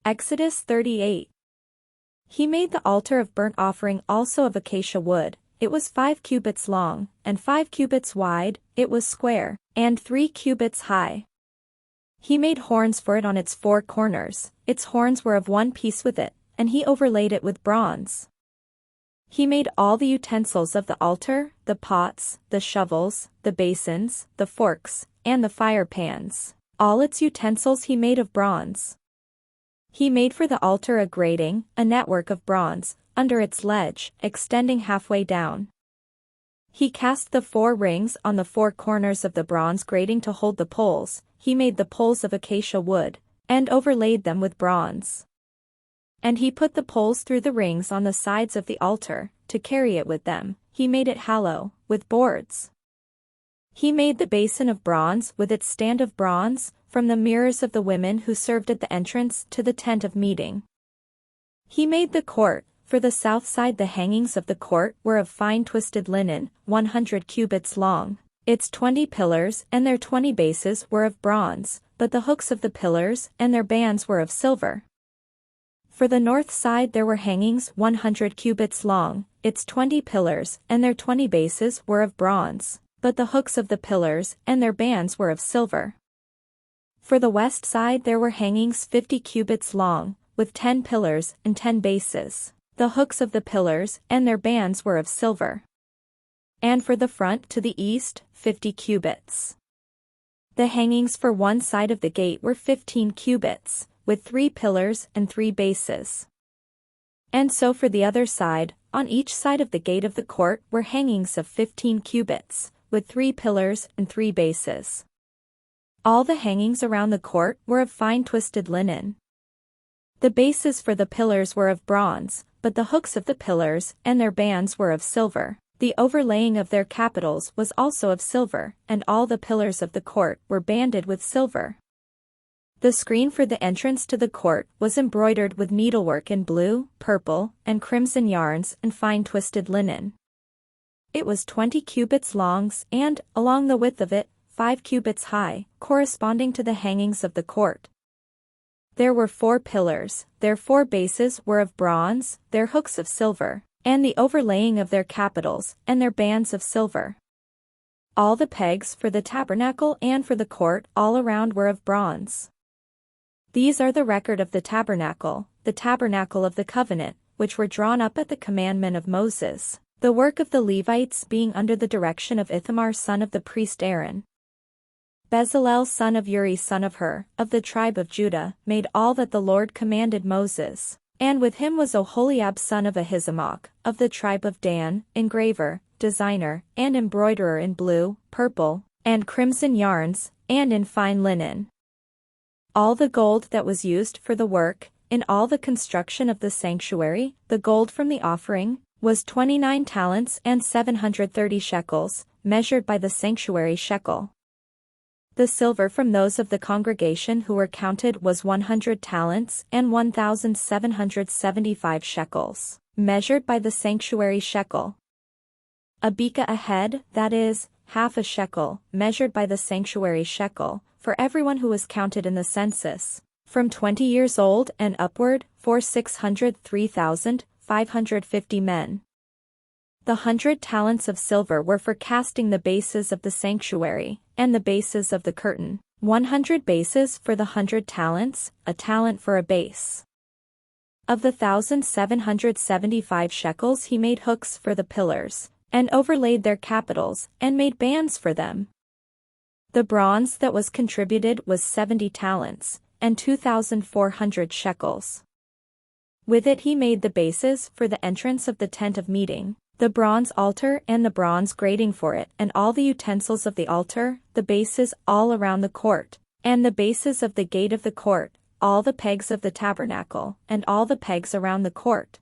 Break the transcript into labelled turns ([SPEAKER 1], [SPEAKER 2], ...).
[SPEAKER 1] Exodus 38. He made the altar of burnt offering also of acacia wood. It was 5 cubits long, and 5 cubits wide, it was square, and 3 cubits high. He made horns for it on its 4 corners, its horns were of one piece with it, and he overlaid it with bronze. He made all the utensils of the altar, the pots, the shovels, the basins, the forks, and the fire pans. All its utensils he made of bronze. He made for the altar a grating, a network of bronze, under its ledge, extending halfway down. He cast the 4 rings on the 4 corners of the bronze grating to hold the poles. He made the poles of acacia wood, and overlaid them with bronze. And he put the poles through the rings on the sides of the altar, to carry it with them. He made it hollow, with boards. He made the basin of bronze with its stand of bronze, from the mirrors of the women who served at the entrance to the tent of meeting. He made the court. For the south side the hangings of the court were of fine twisted linen, 100 cubits long. Its 20 pillars and their 20 bases were of bronze, but the hooks of the pillars and their bands were of silver. For the north side there were hangings 100 cubits long, its 20 pillars and their 20 bases were of bronze, but the hooks of the pillars and their bands were of silver. For the west side there were hangings 50 cubits long, with 10 pillars and 10 bases. The hooks of the pillars and their bands were of silver. And for the front to the east, 50 cubits. The hangings for one side of the gate were 15 cubits, with 3 pillars and 3 bases. And so for the other side, on each side of the gate of the court were hangings of 15 cubits, with 3 pillars and 3 bases. All the hangings around the court were of fine twisted linen. The bases for the pillars were of bronze, but the hooks of the pillars and their bands were of silver. The overlaying of their capitals was also of silver, and all the pillars of the court were banded with silver. The screen for the entrance to the court was embroidered with needlework in blue, purple, and crimson yarns and fine twisted linen. It was 20 cubits long and, along the width of it, 5 cubits high, corresponding to the hangings of the court. There were 4 pillars, their 4 bases were of bronze, their hooks of silver, and the overlaying of their capitals and their bands of silver. All the pegs for the tabernacle and for the court all around were of bronze. These are the record of the tabernacle of the covenant, which were drawn up at the commandment of Moses, the work of the Levites being under the direction of Ithamar son of the priest Aaron. Bezalel son of Uri son of Hur, of the tribe of Judah, made all that the Lord commanded Moses, and with him was Oholiab son of Ahisamach, of the tribe of Dan, engraver, designer, and embroiderer in blue, purple, and crimson yarns, and in fine linen. All the gold that was used for the work, in all the construction of the sanctuary, the gold from the offering, was 29 talents and 730 shekels, measured by the sanctuary shekel. The silver from those of the congregation who were counted was 100 talents and 1,775 shekels, measured by the sanctuary shekel. A beka a head, that is, half a shekel, measured by the sanctuary shekel, for everyone who was counted in the census, from 20 years old and upward, for 603,550 men. The 100 talents of silver were for casting the bases of the sanctuary, and the bases of the curtain, 100 bases for the 100 talents, a talent for a base. Of the 1,775 shekels he made hooks for the pillars, and overlaid their capitals, and made bands for them. The bronze that was contributed was 70 talents, and 2,400 shekels. With it he made the bases for the entrance of the tent of meeting, the bronze altar and the bronze grating for it, and all the utensils of the altar, the bases all around the court, and the bases of the gate of the court, all the pegs of the tabernacle, and all the pegs around the court,